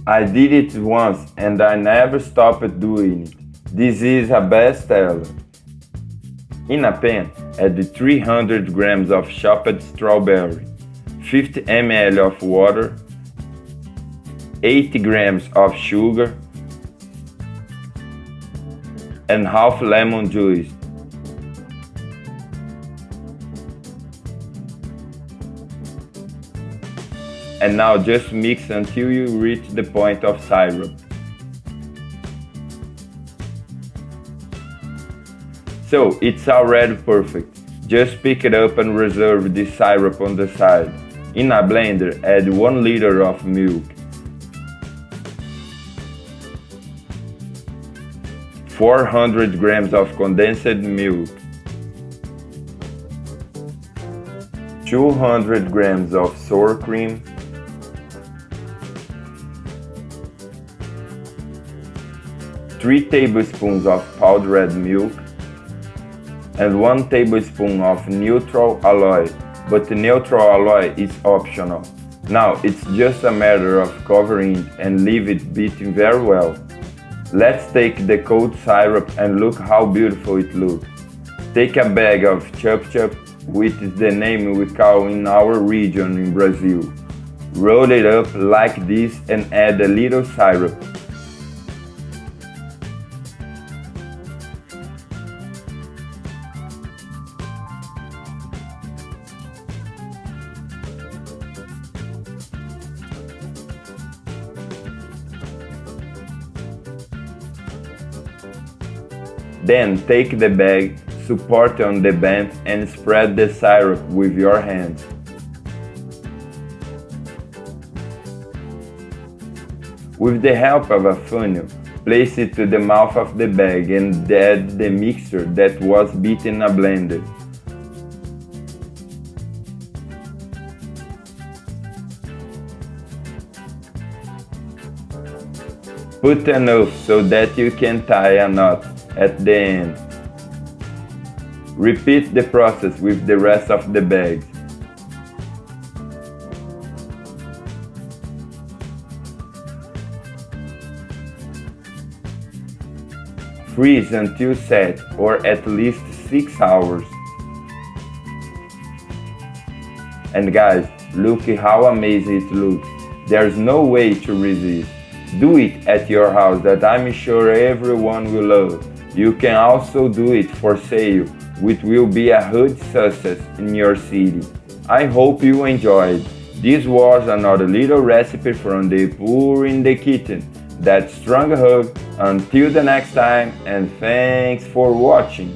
I did it once and I never stopped doing it. This is a bestseller. In a pan, add 300 grams of chopped strawberry, 50 ml of water, 80 grams of sugar, and half lemon juice. And now just mix until you reach the point of syrup. So it's already perfect. Just pick it up and reserve the syrup on the side. In a blender, add 1 liter of milk, 400 grams of condensed milk, 200 grams of sour cream, 3 tablespoons of powdered milk, and 1 tablespoon of neutral alloy, but neutral alloy is optional. Now it's just a matter of covering it and leave it beating very well. Let's take the cold syrup and look how beautiful it looks. Take a bag of chup chup, which is the name we call in our region in Brazil. Roll it up like this and add a little syrup. Then take the bag, support on the band and spread the syrup with your hands. With the help of a funnel, place it to the mouth of the bag and add the mixture that was beaten in a blender. Put enough so that you can tie a knot at the end. Repeat the process with the rest of the bags. Freeze until set, or at least 6 hours. And guys, look how amazing it looks. There's no way to resist. Do it at your house, that I'm sure everyone will love. You can also do it for sale, which will be a huge success in your city. I hope you enjoyed. This was another little recipe from the Pure in the Kitchen. That strong hug, until the next time, and thanks for watching.